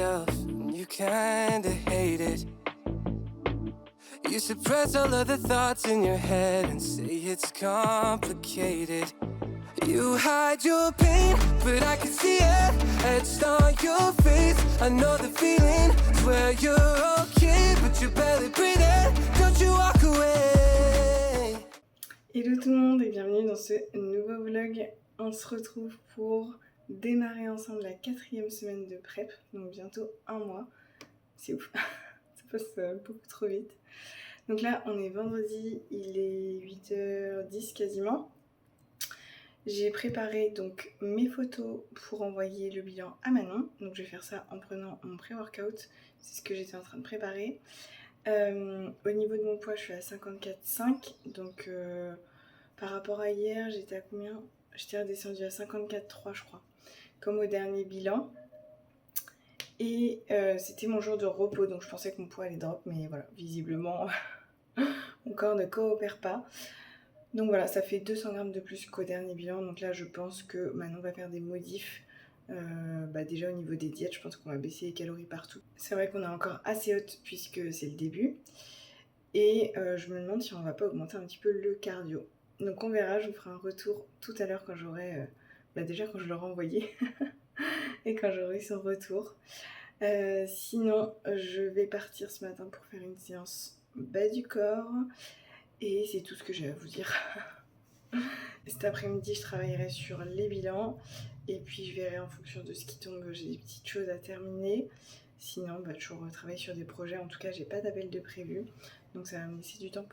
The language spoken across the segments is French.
yourself and you kinda hate it. You suppress all of the thoughts in your head and say it's complicated. You hide your pain, but I can see it etched on your face. I know the feeling, swear you're okay, but you're barely breathing. Don't you walk away. Hello tout le monde et bienvenue dans ce nouveau vlog. On se retrouve pour démarrer ensemble la 4e semaine de prep, donc bientôt 1 mois. C'est ouf, ça passe beaucoup trop vite. Donc là on est vendredi, il est 8h10 quasiment. J'ai préparé donc mes photos pour envoyer le bilan à Manon. Donc je vais faire ça en prenant mon pré-workout. C'est ce que j'étais en train de préparer. Au niveau de mon poids, je suis à 54,5. Donc par rapport à hier, j'étais à combien? J'étais redescendue à 54,3 je crois. Comme au dernier bilan. Et c'était mon jour de repos. Donc je pensais que mon poids allait drop. Mais voilà, visiblement, mon corps ne coopère pas. Donc voilà, ça fait 200 grammes de plus qu'au dernier bilan. Donc là, je pense que Manon va faire des modifs. Déjà au niveau des diètes, je pense qu'on va baisser les calories partout. C'est vrai qu'on est encore assez haute puisque c'est le début. Et je me demande si on va pas augmenter un petit peu le cardio. Donc on verra, je vous ferai un retour tout à l'heure quand j'aurai... déjà quand je l'aurai envoyé. Et quand j'aurai son retour. Sinon, je vais partir ce matin pour faire une séance bas du corps. Et c'est tout ce que j'ai à vous dire. Cet après-midi, je travaillerai sur les bilans. Et puis, je verrai en fonction de ce qui tombe. J'ai des petites choses à terminer. Sinon, toujours travailler sur des projets. En tout cas, j'ai pas d'appel de prévu. Donc, ça va me laisser du temps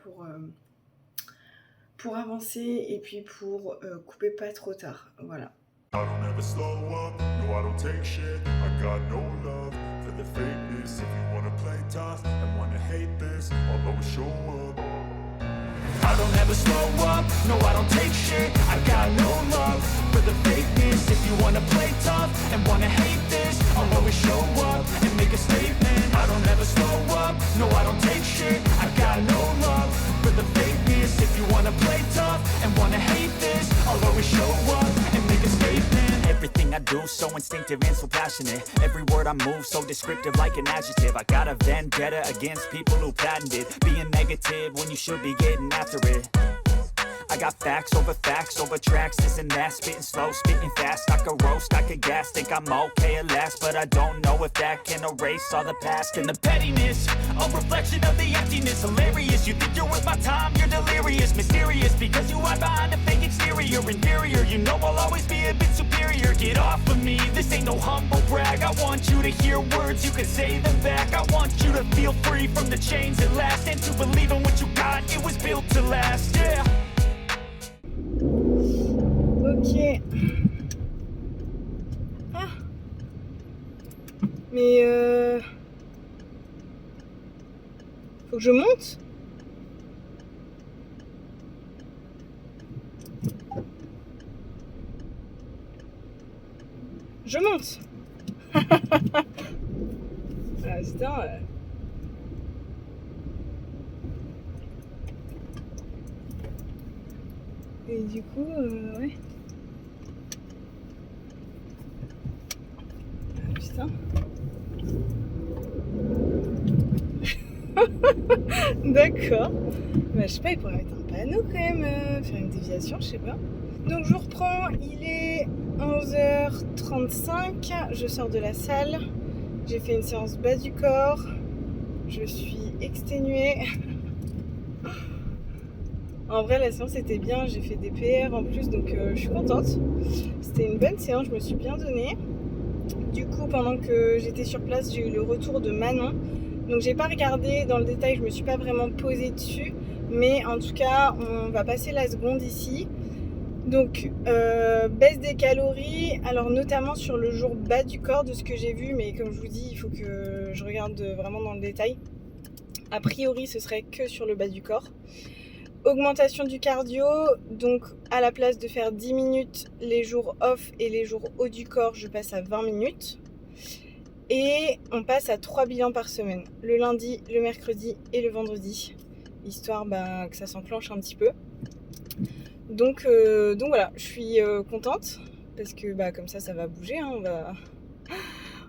pour avancer. Et puis, pour couper pas trop tard. Voilà. I don't ever slow up, no I don't take shit. I got no love for the fakeness. If you wanna play tough and wanna hate this, I'll always show up. I don't ever slow up, no I don't take shit. I got no love for the fakeness. If you wanna play tough and wanna hate this, I'll always show up and make a statement. I don't ever slow up, no I don't take shit. I got no love for the fakeness. If you wanna play tough and wanna hate this, I'll always show up and make a statement. Everything I do so instinctive and so passionate. Every word I move so descriptive like an adjective. I got a vendetta against people who patented being negative when you should be getting after it. I got facts over tracks, this and that. Spitting slow, spitting fast. I could roast, I could gas. Think I'm okay at last, but I don't know if that can erase all the past. And the pettiness, a reflection of the emptiness. Hilarious, you think you're worth my time, you're delirious. Mysterious, because you hide behind a fake exterior. Inferior, you know I'll always be a bit superior. Get off of me, this ain't no humble brag. I want you to hear words, you can say them back. I want you to feel free from the chains at last. And to believe in what you got, it was built to last, yeah. Ok. Ah. Mais faut que je monte? Je monte. Ah putain. Et du coup, ouais. Ah putain. D'accord. Je sais pas, il pourrait mettre un panneau quand même, faire une déviation, je sais pas. Donc je reprends, il est 11h35, je sors de la salle. J'ai fait une séance bas du corps. Je suis exténuée. En vrai, la séance était bien, j'ai fait des PR en plus, donc je suis contente. C'était une bonne séance, je me suis bien donnée. Du coup, pendant que j'étais sur place, j'ai eu le retour de Manon. Donc j'ai pas regardé dans le détail, je me suis pas vraiment posée dessus. Mais en tout cas, on va passer la seconde ici. Donc, baisse des calories, alors notamment sur le jour bas du corps de ce que j'ai vu. Mais comme je vous dis, il faut que je regarde vraiment dans le détail. A priori, ce serait que sur le bas du corps. Augmentation du cardio, donc à la place de faire 10 minutes les jours off et les jours haut du corps, je passe à 20 minutes. Et on passe à 3 bilans par semaine, le lundi, le mercredi et le vendredi, histoire que ça s'enclenche un petit peu. Donc voilà, je suis contente parce que comme ça va bouger, hein,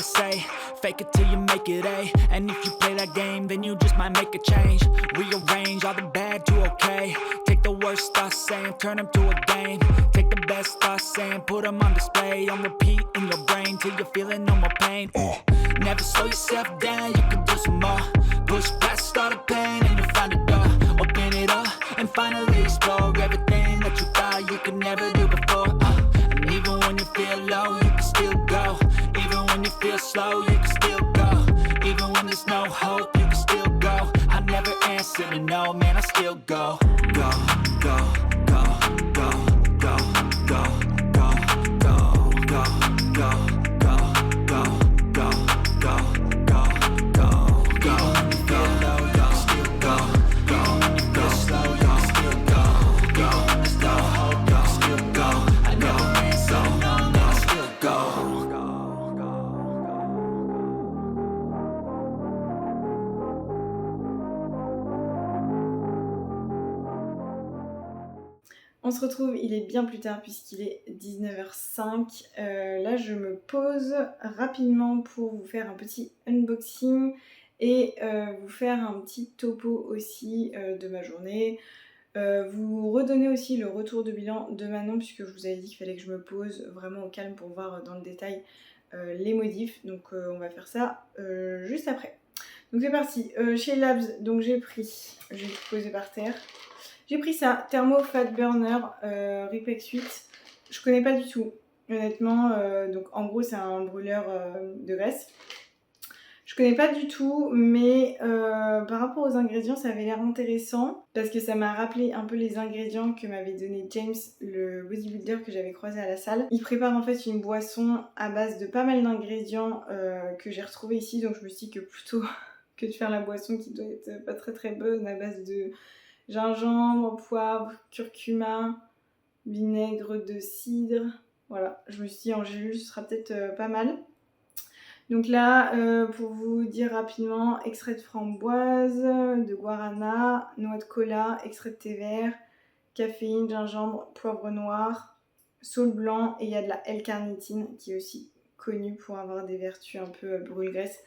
gotta say, fake it till you make it A. And if you play that game, then you just might make a change. Rearrange all the bad to okay. Take the worst thoughts saying, turn them to a game. Take the best thoughts saying, put them on display. On repeat in your brain till you're feeling no more pain. Never slow yourself down, you can do some more. Push past all the pain and you'll find a door. Open it up and finally explore everything that you thought you could never do before. And even when you feel low, you can still go. Even when you feel slow, you can still go. Even when there's no hope, you can still go. I never answer to no, man, I still go. Go, go, go, go, go, go, go, go, go, go, go, go, go, go, go, go, go. Even when you feel low, you can still go. Even when you feel slow, you can still go. Even when there's no hope, you can still go. I never answer to no, man, I still go. On se retrouve, il est bien plus tard puisqu'il est 19h05. Là, je me pose rapidement pour vous faire un petit unboxing et vous faire un petit topo aussi de ma journée. Vous redonner aussi le retour de bilan de Manon puisque je vous avais dit qu'il fallait que je me pose vraiment au calme pour voir dans le détail les modifs. Donc on va faire ça juste après. Donc c'est parti. Chez Labs, donc j'ai pris, je vais le poser par terre. J'ai pris ça, Thermo Fat Burner Ripex 8. Je connais pas du tout, honnêtement. Donc en gros, c'est un brûleur de graisse. Je connais pas du tout, mais par rapport aux ingrédients, ça avait l'air intéressant parce que ça m'a rappelé un peu les ingrédients que m'avait donné James, le bodybuilder que j'avais croisé à la salle. Il prépare en fait une boisson à base de pas mal d'ingrédients que j'ai retrouvés ici, donc je me suis dit que plutôt que de faire la boisson qui doit être pas très très bonne à base de gingembre, poivre, curcuma, vinaigre de cidre. Voilà, je me suis dit en gélule ce sera peut-être pas mal. Donc là, pour vous dire rapidement, extrait de framboise, de guarana, noix de cola, extrait de thé vert, caféine, gingembre, poivre noir, saule blanc et il y a de la L-carnitine qui est aussi connue pour avoir des vertus un peu brûle-graisse.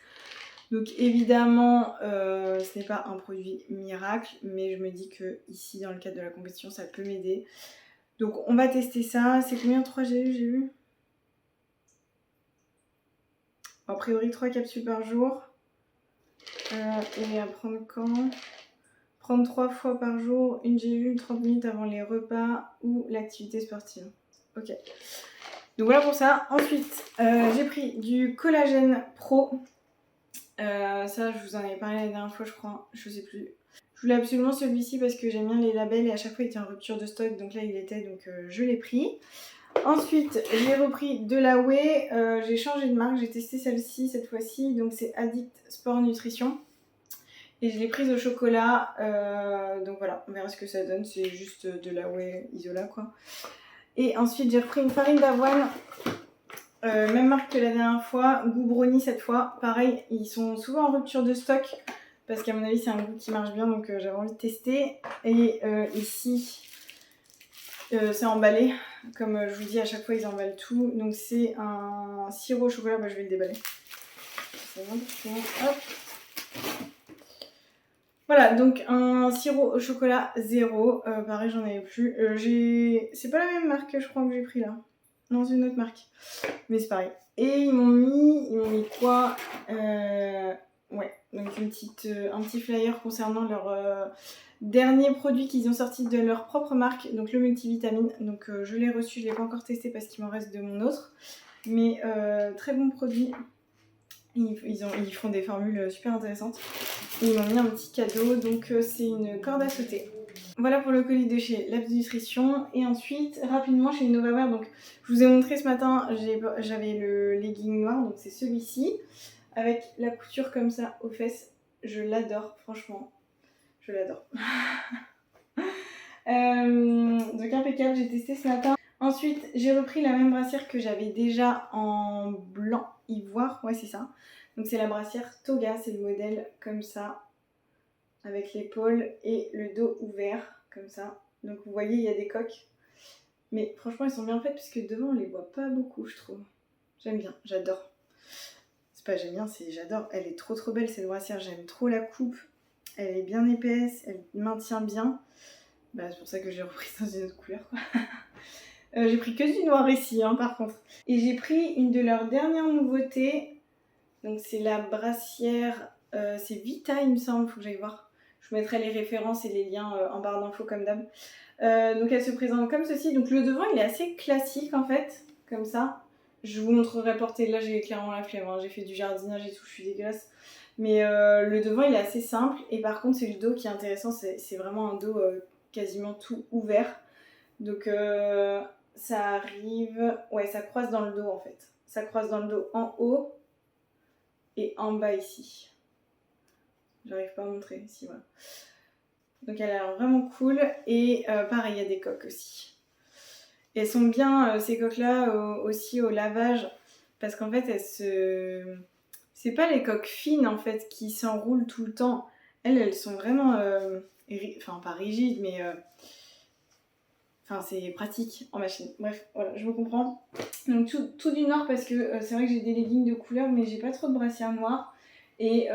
Donc évidemment, ce n'est pas un produit miracle, mais je me dis que ici, dans le cadre de la compétition, ça peut m'aider. Donc on va tester ça. C'est combien 3 j'ai eu a priori 3 capsules par jour. Et à prendre quand? Prendre 3 fois par jour, une gélule 30 minutes avant les repas ou l'activité sportive. Ok. Donc voilà pour ça. Ensuite, j'ai pris du collagène pro. Ça je vous en avais parlé la dernière fois je crois, je sais plus. Je voulais absolument celui-ci parce que j'aime bien les labels et à chaque fois il était en rupture de stock, donc là il était, donc je l'ai pris. Ensuite j'ai repris de la whey, j'ai changé de marque, j'ai testé celle-ci cette fois-ci, donc c'est Addict Sport Nutrition. Et je l'ai prise au chocolat, donc voilà, on verra ce que ça donne, c'est juste de la whey isola quoi. Et ensuite j'ai repris une farine d'avoine. Même marque que la dernière fois, goût brownie cette fois. Pareil, ils sont souvent en rupture de stock parce qu'à mon avis c'est un goût qui marche bien, donc j'avais envie de tester. Et ici, c'est emballé. Comme je vous dis, à chaque fois ils emballent tout. Donc c'est un sirop au chocolat, bah, je vais le déballer. Hop. Voilà, donc un sirop au chocolat 0. Pareil, j'en avais plus. C'est pas la même marque je crois que j'ai pris là. Non, c'est une autre marque. Mais c'est pareil. Et ils m'ont mis quoi ouais, donc un petit flyer concernant leur dernier produit qu'ils ont sorti de leur propre marque, donc le multivitamine. Donc je l'ai reçu, je ne l'ai pas encore testé parce qu'il m'en reste de mon autre. Mais très bon produit. Ils font des formules super intéressantes. Et ils m'ont mis un petit cadeau, donc c'est une corde à sauter. Voilà pour le colis de chez Labs Nutrition. Et ensuite, rapidement, chez Novaware, donc je vous ai montré ce matin, j'avais le legging noir, donc c'est celui-ci, avec la couture comme ça aux fesses. Je l'adore, franchement. Je l'adore. Donc impeccable, j'ai testé ce matin. Ensuite, j'ai repris la même brassière que j'avais déjà en blanc ivoire. Ouais, c'est ça. Donc c'est la brassière Toga, c'est le modèle comme ça, avec l'épaule et le dos ouvert, comme ça. Donc vous voyez, il y a des coques. Mais franchement, elles sont bien faites, puisque devant, on les voit pas beaucoup, je trouve. J'aime bien, j'adore. C'est pas j'aime bien, c'est j'adore. Elle est trop belle cette brassière, j'aime trop la coupe. Elle est bien épaisse, elle maintient bien. Bah, c'est pour ça que j'ai repris dans une autre couleur quoi. J'ai pris que du noir ici hein, par contre. Et j'ai pris une de leurs dernières nouveautés. Donc c'est la brassière, c'est Vita il me semble, faut que j'aille voir. Je vous mettrai les références et les liens en barre d'infos comme d'hab. Donc elle se présente comme ceci. Donc le devant il est assez classique en fait, comme ça. Je vous montrerai portée, là j'ai clairement la flemme, hein. J'ai fait du jardinage et tout, je suis dégueulasse. Mais le devant il est assez simple et par contre c'est le dos qui est intéressant, c'est vraiment un dos quasiment tout ouvert. Donc ça arrive, ouais ça croise dans le dos en fait. Ça croise dans le dos en haut et en bas ici. J'arrive pas à montrer ici, voilà. Donc elle a l'air vraiment cool et pareil il y a des coques aussi. Et elles sont bien ces coques là aussi au lavage parce qu'en fait c'est pas les coques fines en fait qui s'enroulent tout le temps. Elles sont vraiment enfin pas rigides mais enfin c'est pratique en machine. Bref voilà je me comprends. Donc tout du noir parce que c'est vrai que j'ai des leggings de couleur mais j'ai pas trop de brassière noire et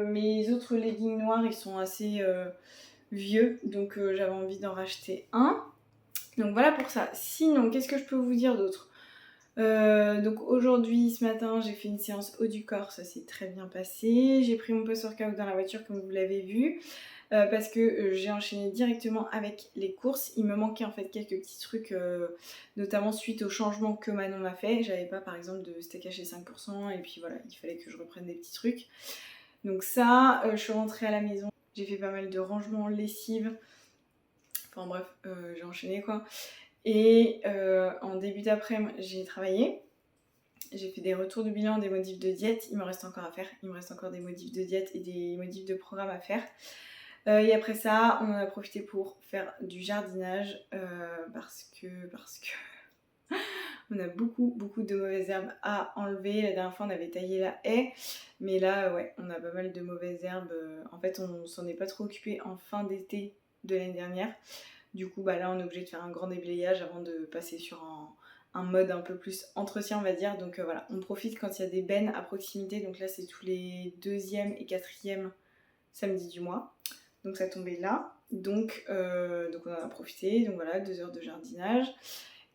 mes autres leggings noirs ils sont assez vieux donc j'avais envie d'en racheter un. Donc voilà pour ça. Sinon, qu'est-ce que je peux vous dire d'autre ? Donc aujourd'hui, ce matin, j'ai fait une séance haut du corps, ça s'est très bien passé. J'ai pris mon post-workout dans la voiture comme vous l'avez vu. Parce que j'ai enchaîné directement avec les courses. Il me manquait en fait quelques petits trucs, notamment suite au changement que Manon m'a fait. J'avais pas par exemple de steak haché 5% et puis voilà, il fallait que je reprenne des petits trucs. Donc ça, je suis rentrée à la maison. J'ai fait pas mal de rangements, lessive. Enfin bref, j'ai enchaîné quoi. Et en début d'après-midi, j'ai travaillé. J'ai fait des retours de bilan, des modifs de diète. Il me reste encore à faire. Il me reste encore des modifs de diète et des modifs de programme à faire. Et après ça, on en a profité pour faire du jardinage parce que on a beaucoup de mauvaises herbes à enlever. La dernière fois, on avait taillé la haie. Mais là, ouais, on a pas mal de mauvaises herbes. En fait, on s'en est pas trop occupé en fin d'été de l'année dernière. Du coup, bah là, on est obligé de faire un grand déblayage avant de passer sur un mode un peu plus entretien, on va dire. Donc voilà, on profite quand il y a des bennes à proximité. Donc là, c'est tous les 2e et 4e samedis du mois. Donc ça tombait là. Donc on en a profité. Donc voilà, 2 heures de jardinage.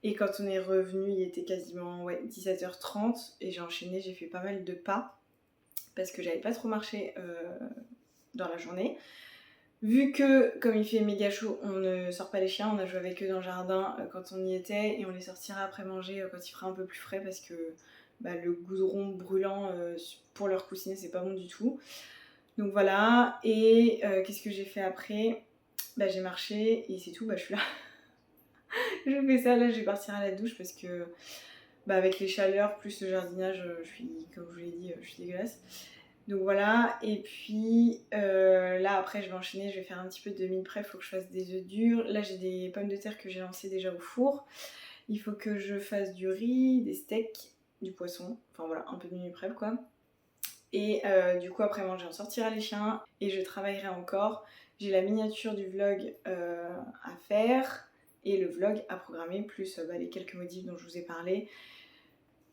Et quand on est revenu, il était quasiment 17h30. Et j'ai enchaîné, j'ai fait pas mal de pas. Parce que j'avais pas trop marché dans la journée. Vu que, comme il fait méga chaud, on ne sort pas les chiens, on a joué avec eux dans le jardin quand on y était et on les sortira après manger quand il fera un peu plus frais parce que le goudron brûlant pour leur coussinet c'est pas bon du tout. Donc voilà, et qu'est-ce que j'ai fait après ? J'ai marché et c'est tout, je suis là. Je fais ça, là je vais partir à la douche parce que avec les chaleurs plus le jardinage, je suis, comme je vous l'ai dit, je suis dégueulasse. Donc voilà, et puis là après je vais enchaîner, je vais faire un petit peu de meal prep, il faut que je fasse des œufs durs. Là j'ai des pommes de terre que j'ai lancées déjà au four. Il faut que je fasse du riz, des steaks, du poisson, enfin voilà, un peu de meal prep quoi. Et du coup après manger on sortira les chiens et je travaillerai encore. J'ai la miniature du vlog à faire et le vlog à programmer, plus les quelques modifs dont je vous ai parlé.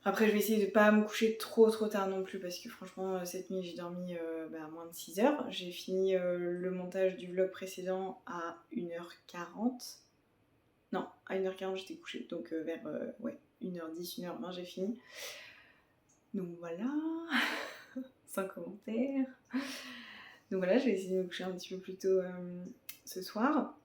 Après je vais essayer de pas me coucher trop tard non plus parce que franchement cette nuit j'ai dormi à moins de 6 heures. J'ai fini le montage du vlog précédent à 1h40. Non, à 1h40 j'étais couchée, donc vers 1h10, 1h20 j'ai fini. Donc voilà, sans commentaire. Donc voilà, je vais essayer de me coucher un petit peu plus tôt ce soir.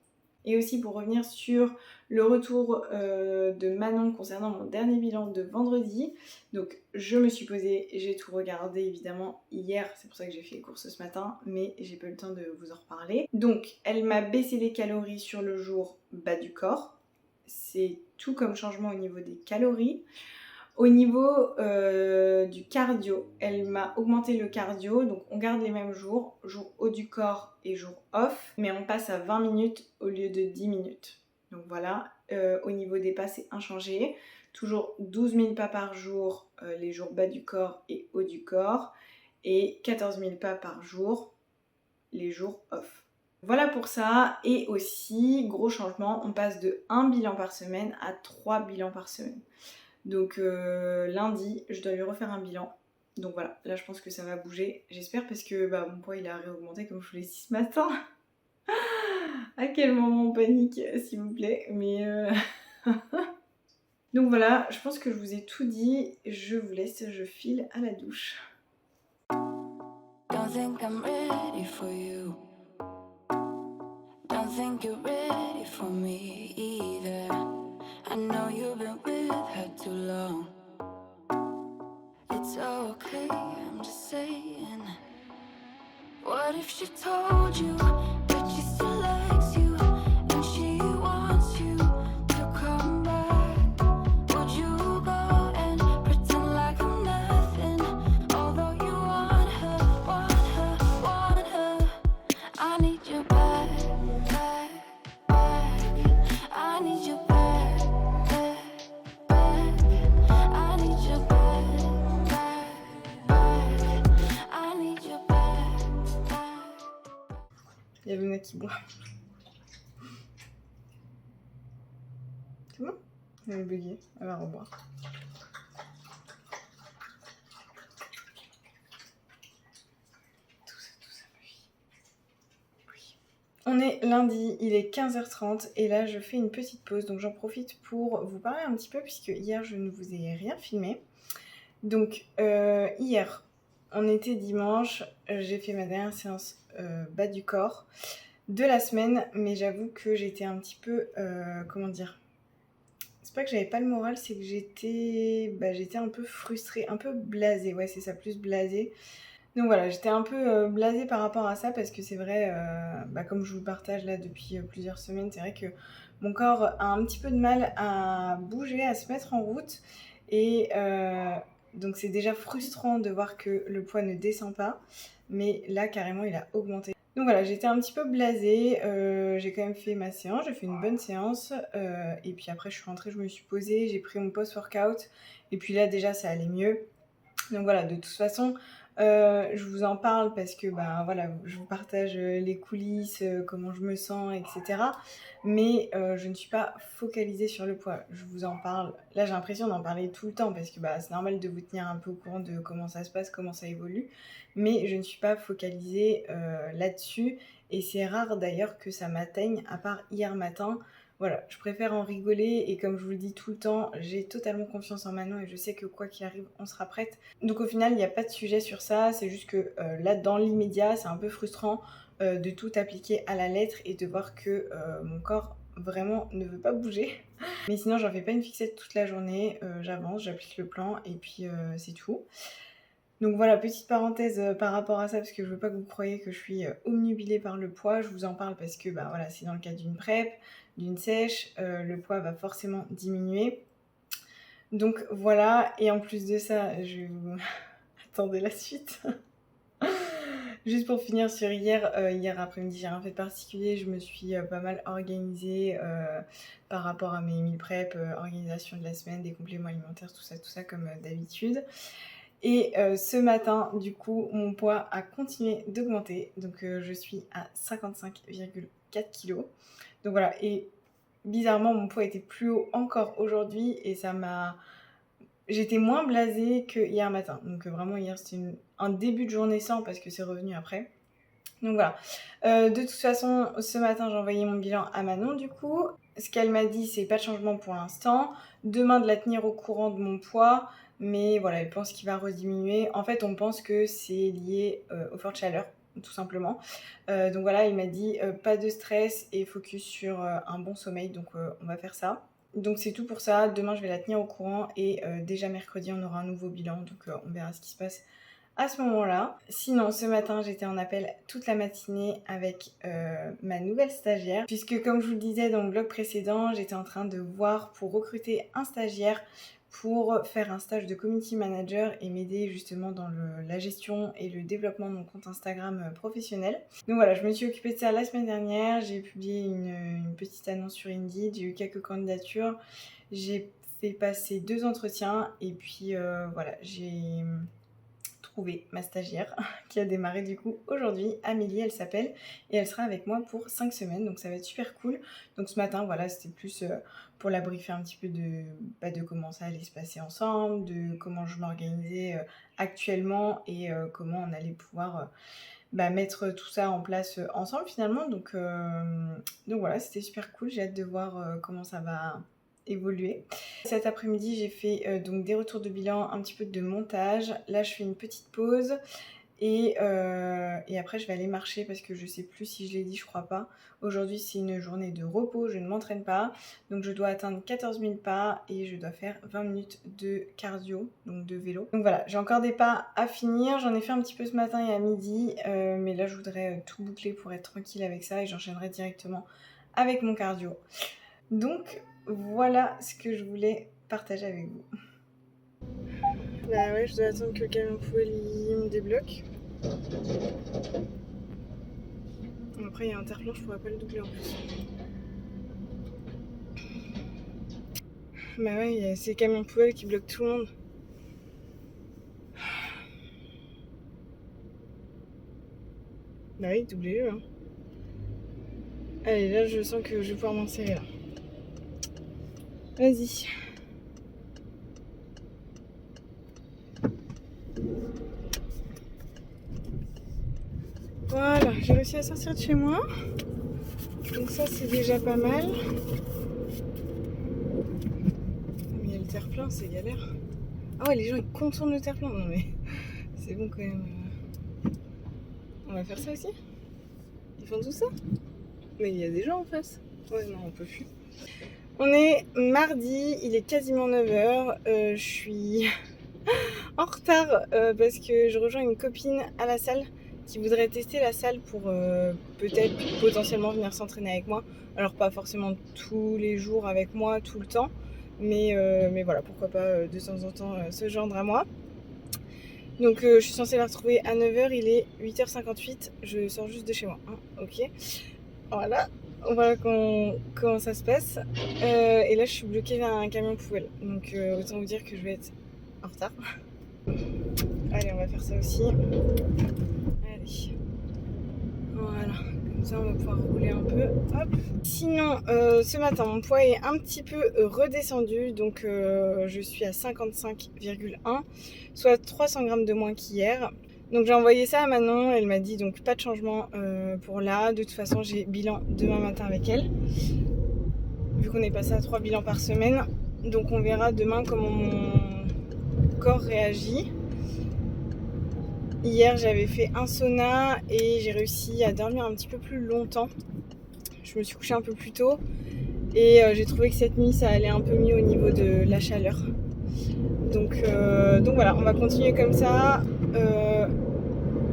Et aussi pour revenir sur le retour de Manon concernant mon dernier bilan de vendredi. Donc je me suis posée, j'ai tout regardé évidemment hier, c'est pour ça que j'ai fait les courses ce matin, mais j'ai pas eu le temps de vous en reparler. Donc elle m'a baissé les calories sur le jour bas du corps. C'est tout comme changement au niveau des calories. Au niveau du cardio, elle m'a augmenté le cardio, donc on garde les mêmes jours, jour haut du corps et jour off, mais on passe à 20 minutes au lieu de 10 minutes. Donc voilà, au niveau des pas c'est inchangé, toujours 12 000 pas par jour les jours bas du corps et haut du corps, et 14 000 pas par jour les jours off. Voilà pour ça, et aussi, gros changement, on passe de 1 bilan par semaine à 3 bilans par semaine. Donc lundi, je dois lui refaire un bilan. Donc voilà, là je pense que ça va bouger, j'espère, parce que mon poids il a réaugmenté comme je vous l'ai dit ce matin. À quel moment on panique, s'il vous plaît, mais donc voilà, je pense que je vous ai tout dit, je vous laisse, je file à la douche. Don't think I'm ready for you. Don't think you're ready for me either. I know you've been with her too long. It's okay, I'm just saying. What if she told you that she still likes you and she wants you to come back? Would you go and pretend like I'm nothing? Although you want her, want her, want her. I need you back, back, back. I need you back, back, back. I need you back, back, back. I need you back, back. Il y a Luna qui boit. C'est bon? Elle est buguée, elle va reboire. Tout ça, oui. On est lundi, il est 15h30 et là je fais une petite pause, donc j'en profite pour vous parler un petit peu puisque hier je ne vous ai rien filmé. Donc hier, on était dimanche, j'ai fait ma dernière séance bas du corps de la semaine, mais j'avoue que j'étais un petit peu, comment dire, c'est pas que j'avais pas le moral, c'est que j'étais un peu frustrée, un peu blasée, ouais c'est ça, plus blasée. Donc voilà, j'étais un peu blasée par rapport à ça parce que c'est vrai, comme je vous le partage là depuis plusieurs semaines, c'est vrai que mon corps a un petit peu de mal à bouger, à se mettre en route et donc c'est déjà frustrant de voir que le poids ne descend pas, mais là carrément il a augmenté. Donc voilà, j'étais un petit peu blasée, j'ai quand même fait ma séance, j'ai fait une bonne séance et puis après je suis rentrée, je me suis posée, j'ai pris mon post-workout et puis là déjà ça allait mieux. Donc voilà, de toute façon, je vous en parle parce que voilà, je vous partage les coulisses, comment je me sens, etc. Mais je ne suis pas focalisée sur le poids. Je vous en parle. Là, j'ai l'impression d'en parler tout le temps parce que c'est normal de vous tenir un peu au courant de comment ça se passe, comment ça évolue. Mais je ne suis pas focalisée là-dessus. Et c'est rare d'ailleurs que ça m'atteigne, à part hier matin. Voilà, je préfère en rigoler et comme je vous le dis tout le temps, j'ai totalement confiance en Manon et je sais que quoi qu'il arrive, on sera prête. Donc au final, il n'y a pas de sujet sur ça, c'est juste que là, dans l'immédiat, c'est un peu frustrant de tout appliquer à la lettre et de voir que mon corps vraiment ne veut pas bouger. Mais sinon, j'en fais pas une fixette toute la journée, j'avance, j'applique le plan et puis c'est tout. Donc voilà, petite parenthèse par rapport à ça, parce que je veux pas que vous croyiez que je suis obnubilée par le poids. Je vous en parle parce que voilà, c'est dans le cadre d'une prep, d'une sèche, le poids va forcément diminuer. Donc voilà, et en plus de ça, je vous... Attendez la suite. Juste pour finir sur hier après-midi, j'ai rien fait de particulier, je me suis pas mal organisée par rapport à mes meal prep, organisation de la semaine, des compléments alimentaires, tout ça comme d'habitude. Et ce matin, du coup, mon poids a continué d'augmenter. Donc je suis à 55,4 kg. Donc voilà, et bizarrement, mon poids était plus haut encore aujourd'hui. Et ça m'a... J'étais moins blasée que hier matin. Donc vraiment, hier, c'était un début de journée sans parce que c'est revenu après. Donc voilà. De toute façon, ce matin, j'ai envoyé mon bilan à Manon, du coup. Ce qu'elle m'a dit, c'est pas de changement pour l'instant. Demain, de la tenir au courant de mon poids. Mais voilà, elle pense qu'il va rediminuer. En fait, on pense que c'est lié aux fortes chaleurs, tout simplement. Donc voilà, il m'a dit pas de stress et focus sur un bon sommeil. Donc on va faire ça. Donc c'est tout pour ça. Demain, je vais la tenir au courant. Et déjà mercredi, on aura un nouveau bilan. Donc on verra ce qui se passe à ce moment-là. Sinon, ce matin, j'étais en appel toute la matinée avec ma nouvelle stagiaire. Puisque comme je vous le disais dans le vlog précédent, j'étais en train de voir pour recruter un stagiaire pour faire un stage de community manager et m'aider justement dans la gestion et le développement de mon compte Instagram professionnel. Donc voilà, je me suis occupée de ça la semaine dernière, j'ai publié une petite annonce sur Indeed, j'ai eu quelques candidatures, j'ai fait passer 2 entretiens et puis voilà, j'ai trouvé ma stagiaire qui a démarré du coup aujourd'hui. Amélie, elle s'appelle, et elle sera avec moi pour 5 semaines, donc ça va être super cool. Donc ce matin, voilà, c'était plus pour la briefer un petit peu de comment ça allait se passer ensemble, de comment je m'organisais actuellement et comment on allait pouvoir mettre tout ça en place ensemble finalement. Donc voilà, c'était super cool, j'ai hâte de voir comment ça va évoluer. Cet après-midi, j'ai fait donc des retours de bilan, un petit peu de montage. Là, je fais une petite pause et après, je vais aller marcher parce que je sais plus si je l'ai dit, je crois pas. Aujourd'hui, c'est une journée de repos, je ne m'entraîne pas. Donc, je dois atteindre 14 000 pas et je dois faire 20 minutes de cardio, donc de vélo. Donc voilà, j'ai encore des pas à finir. J'en ai fait un petit peu ce matin et à midi. Mais là, je voudrais tout boucler pour être tranquille avec ça et j'enchaînerai directement avec mon cardio. Donc, voilà ce que je voulais partager avec vous. Bah ouais, je dois attendre que le camion poubelle il me débloque. Après, il y a un terre-plein, je pourrais pas le doubler en plus. Bah ouais, il y a ces camions poubelle qui bloquent tout le monde. Bah oui, doublez-le. Hein. Allez, là, je sens que je vais pouvoir m'en serrer là. Vas-y. Voilà, j'ai réussi à sortir de chez moi. Donc ça, c'est déjà pas mal. Mais il y a le terre-plein, c'est galère. Ah ouais, les gens, ils contournent le terre-plein. Non mais, c'est bon quand même. On va faire ça aussi? Ils font tout ça? Mais il y a des gens en face. Ouais, non, on peut plus. On est mardi, il est quasiment 9h. Je suis en retard parce que je rejoins une copine à la salle qui voudrait tester la salle pour peut-être potentiellement venir s'entraîner avec moi. Alors pas forcément tous les jours avec moi, tout le temps. Mais voilà, pourquoi pas de temps en temps se joindre à moi. Donc je suis censée la retrouver à 9h, il est 8h58, je sors juste de chez moi. Hein, ok, voilà comment ça se passe. Et là je suis bloquée dans un camion poubelle, donc autant vous dire que je vais être en retard. Allez, on va faire ça aussi. Allez, voilà, comme ça on va pouvoir rouler un peu. Hop. Sinon, ce matin mon poids est un petit peu redescendu, donc je suis à 55,1, soit 300 grammes de moins qu'hier. Donc j'ai envoyé ça à Manon, elle m'a dit donc pas de changement pour là. De toute façon j'ai bilan demain matin avec elle, vu qu'on est passé à 3 bilans par semaine. Donc on verra demain comment mon corps réagit. Hier j'avais fait un sauna et j'ai réussi à dormir un petit peu plus longtemps. Je me suis couchée un peu plus tôt et j'ai trouvé que cette nuit ça allait un peu mieux au niveau de la chaleur. Donc voilà, on va continuer comme ça,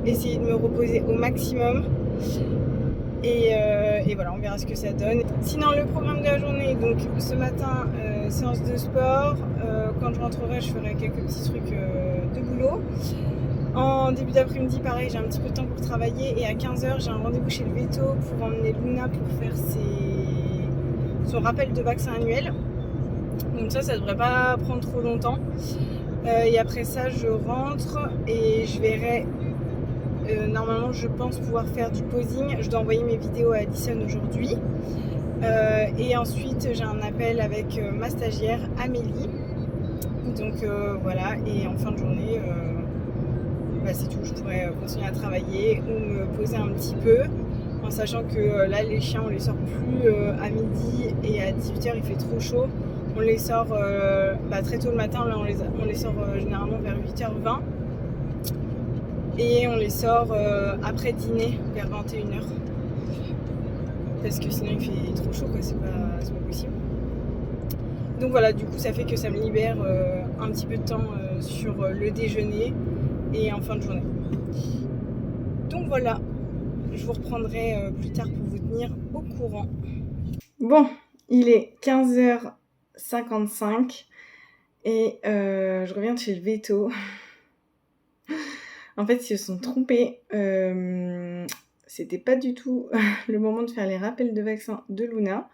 essayer de me reposer au maximum et voilà, on verra ce que ça donne. Sinon le programme de la journée, donc ce matin séance de sport, quand je rentrerai je ferai quelques petits trucs de boulot. En début d'après-midi pareil, j'ai un petit peu de temps pour travailler et à 15h j'ai un rendez-vous chez le Veto pour emmener Luna pour faire son rappel de vaccin annuel. Donc ça devrait pas prendre trop longtemps. Et après ça, je rentre et je verrai. Normalement, je pense pouvoir faire du posing. Je dois envoyer mes vidéos à Addison aujourd'hui. Et ensuite, j'ai un appel avec ma stagiaire Amélie. Donc voilà. Et en fin de journée, c'est tout. Je pourrais continuer à travailler ou me poser un petit peu. En sachant que là, les chiens, on les sort plus à midi et à 18h, il fait trop chaud. On les sort très tôt le matin, là on les sort généralement vers 8h20 et on les sort après dîner vers 21h parce que sinon il fait trop chaud quoi, c'est pas possible. Donc voilà, du coup ça fait que ça me libère un petit peu de temps sur le déjeuner et en fin de journée. Donc voilà, je vous reprendrai plus tard pour vous tenir au courant. Bon, il est 15h55 et je reviens de chez le Veto. En fait, ils se sont trompés. C'était pas du tout le moment de faire les rappels de vaccin de Luna.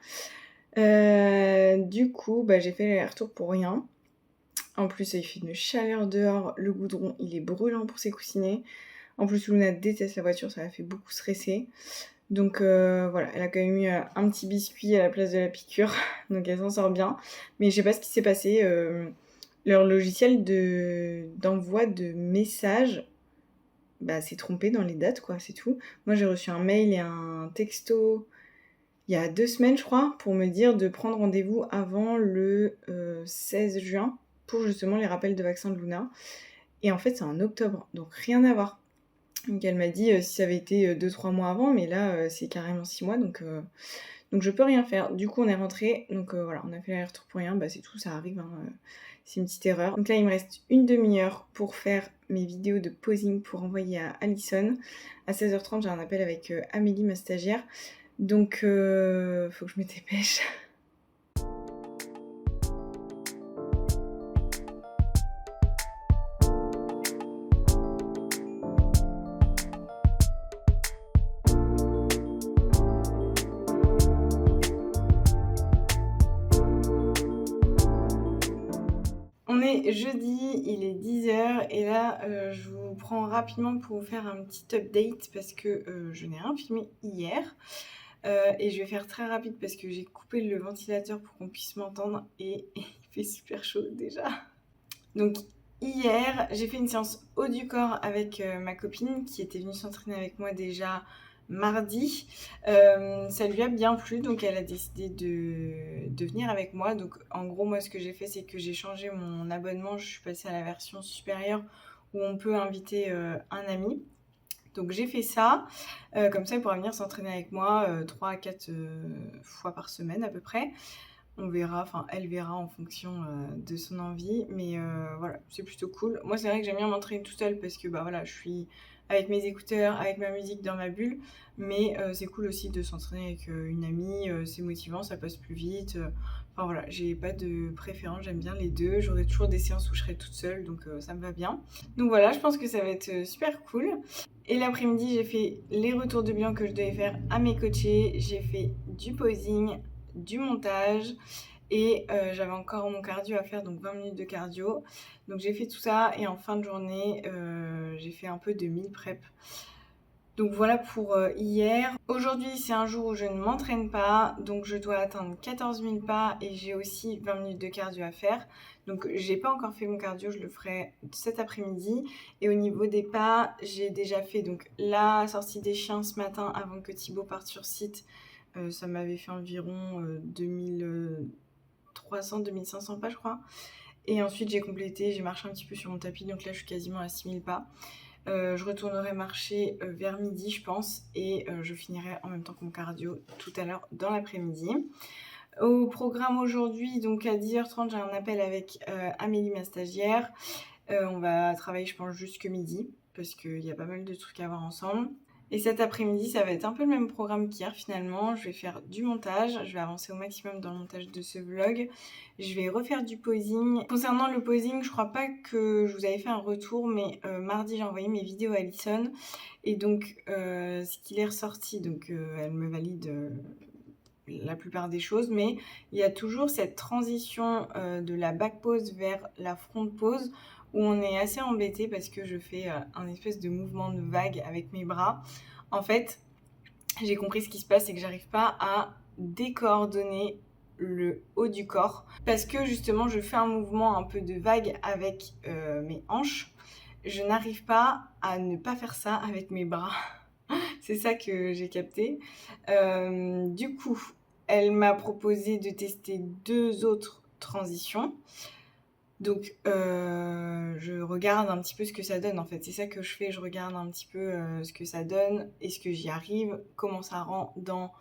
Du coup, j'ai fait les retours pour rien. En plus, il fait une chaleur dehors, le goudron, il est brûlant pour ses coussinets. En plus, Luna déteste la voiture, ça la fait beaucoup stresser. Donc voilà, elle a quand même eu un petit biscuit à la place de la piqûre, donc elle s'en sort bien. Mais je sais pas ce qui s'est passé, leur logiciel d'envoi de messages s'est trompé dans les dates, quoi, c'est tout. Moi, j'ai reçu un mail et un texto il y a 2 semaines, je crois, pour me dire de prendre rendez-vous avant le 16 juin pour justement les rappels de vaccin de Luna. Et en fait, c'est en octobre, donc rien à voir. Donc elle m'a dit si ça avait été 2-3 mois avant, mais là, c'est carrément 6 mois, donc je peux rien faire. Du coup, on est rentré, donc voilà, on a fait l'aller-retour pour rien, c'est tout, ça arrive, hein, c'est une petite erreur. Donc là, il me reste une demi-heure pour faire mes vidéos de posing pour envoyer à Alison. À 16h30, j'ai un appel avec Amélie, ma stagiaire, donc faut que je me dépêche. On est jeudi, il est 10h et là je vous prends rapidement pour vous faire un petit update parce que je n'ai rien filmé hier et je vais faire très rapide parce que j'ai coupé le ventilateur pour qu'on puisse m'entendre et il fait super chaud déjà. Donc hier j'ai fait une séance haut du corps avec ma copine qui était venue s'entraîner avec moi déjà mardi. Ça lui a bien plu, donc elle a décidé de venir avec moi. Donc en gros, moi ce que j'ai fait, c'est que j'ai changé mon abonnement. Je suis passée à la version supérieure où on peut inviter un ami. Donc j'ai fait ça, comme ça elle pourra venir s'entraîner avec moi 3 à 4 fois par semaine à peu près. On verra, enfin elle verra en fonction de son envie, mais voilà, c'est plutôt cool. Moi c'est vrai que j'aime bien m'entraîner tout seul parce que voilà, je suis avec mes écouteurs, avec ma musique dans ma bulle, mais c'est cool aussi de s'entraîner avec une amie, c'est motivant, ça passe plus vite. Enfin voilà, j'ai pas de préférence, j'aime bien les deux. J'aurai toujours des séances où je serai toute seule, donc ça me va bien. Donc voilà, je pense que ça va être super cool. Et l'après-midi, j'ai fait les retours de bilan que je devais faire à mes coachés. J'ai fait du posing, du montage et j'avais encore mon cardio à faire, donc 20 minutes de cardio. Donc j'ai fait tout ça et en fin de journée, j'ai fait un peu de meal prep. Donc voilà pour hier. Aujourd'hui, c'est un jour où je ne m'entraîne pas, donc je dois atteindre 14 000 pas et j'ai aussi 20 minutes de cardio à faire. Donc j'ai pas encore fait mon cardio, je le ferai cet après-midi. Et au niveau des pas, j'ai déjà fait donc la sortie des chiens ce matin avant que Thibaut parte sur site. Ça m'avait fait environ 2300-2500 pas je crois. Et ensuite j'ai complété, j'ai marché un petit peu sur mon tapis, donc là je suis quasiment à 6000 pas. Je retournerai marcher vers midi je pense et je finirai en même temps que mon cardio tout à l'heure dans l'après-midi. Au programme aujourd'hui, donc à 10h30 j'ai un appel avec Amélie ma stagiaire. On va travailler je pense jusque midi parce qu'il y a pas mal de trucs à voir ensemble. Et cet après-midi, ça va être un peu le même programme qu'hier finalement. Je vais faire du montage, je vais avancer au maximum dans le montage de ce vlog. Je vais refaire du posing. Concernant le posing, je crois pas que je vous avais fait un retour, mais mardi j'ai envoyé mes vidéos à Alison. Et donc ce qu'il est ressorti, donc elle me valide la plupart des choses, mais il y a toujours cette transition de la back pose vers la front pose où on est assez embêté parce que je fais un espèce de mouvement de vague avec mes bras. En fait, j'ai compris ce qui se passe, c'est que j'arrive pas à décoordonner le haut du corps parce que justement je fais un mouvement un peu de vague avec mes hanches. Je n'arrive pas à ne pas faire ça avec mes bras. C'est ça que j'ai capté. Du coup, elle m'a proposé de tester 2 autres transitions. Donc, je regarde un petit peu ce que ça donne en fait. C'est ça que je fais, je regarde un petit peu ce que ça donne, est-ce que j'y arrive, comment ça rend dans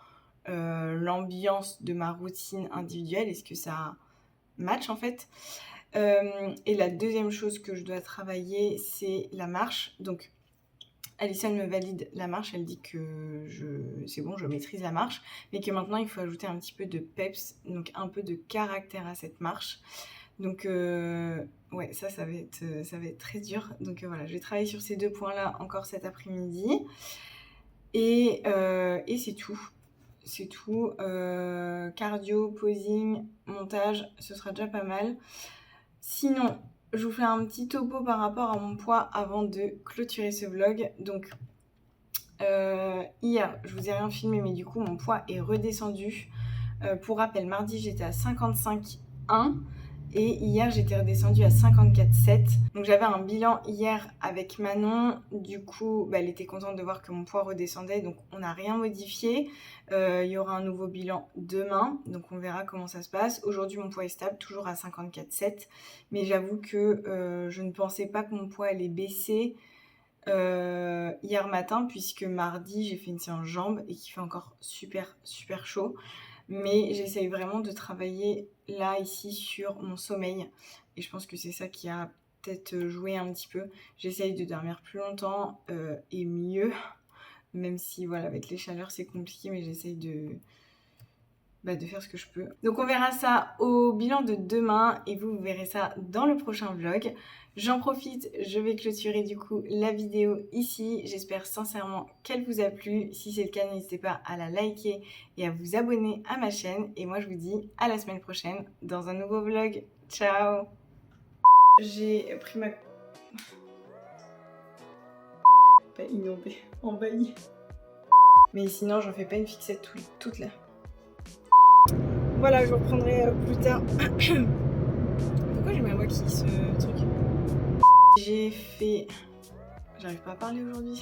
l'ambiance de ma routine individuelle, est-ce que ça match en fait. Et la deuxième chose que je dois travailler, c'est la marche. Donc, Alison me valide la marche, elle dit que c'est bon, je maîtrise la marche, mais que maintenant il faut ajouter un petit peu de peps, donc un peu de caractère à cette marche. Donc ouais, ça va être très dur. Donc voilà, je vais travailler sur ces 2 points-là encore cet après-midi. Et c'est tout. C'est tout. Cardio, posing, montage, ce sera déjà pas mal. Sinon, je vous fais un petit topo par rapport à mon poids avant de clôturer ce vlog. Donc, hier, je vous ai rien filmé, mais du coup, mon poids est redescendu. Pour rappel, mardi, j'étais à 55,1 et hier, j'étais redescendue à 54,7. Donc, j'avais un bilan hier avec Manon. Du coup, elle était contente de voir que mon poids redescendait, donc on n'a rien modifié. Il y aura un nouveau bilan demain, donc on verra comment ça se passe. Aujourd'hui, mon poids est stable, toujours à 54,7. Mais j'avoue que je ne pensais pas que mon poids allait baisser hier matin, puisque mardi, j'ai fait une séance jambes et qui fait encore super chaud. Mais j'essaye vraiment de travailler là, ici, sur mon sommeil. Et je pense que c'est ça qui a peut-être joué un petit peu. J'essaye de dormir plus longtemps et mieux. Même si, voilà, avec les chaleurs, c'est compliqué. Mais j'essaye de faire ce que je peux. Donc on verra ça au bilan de demain. Et vous verrez ça dans le prochain vlog. J'en profite, je vais clôturer du coup la vidéo ici. J'espère sincèrement qu'elle vous a plu. Si c'est le cas, n'hésitez pas à la liker et à vous abonner à ma chaîne. Et moi, je vous dis à la semaine prochaine dans un nouveau vlog. Ciao! J'ai pris ma... Pas inondée, envahie. Mais sinon, j'en fais pas une fixette toute là. Voilà, je vous reprendrai plus tard. Pourquoi j'ai ma voix qui ce truc? J'ai fait... J'arrive pas à parler aujourd'hui.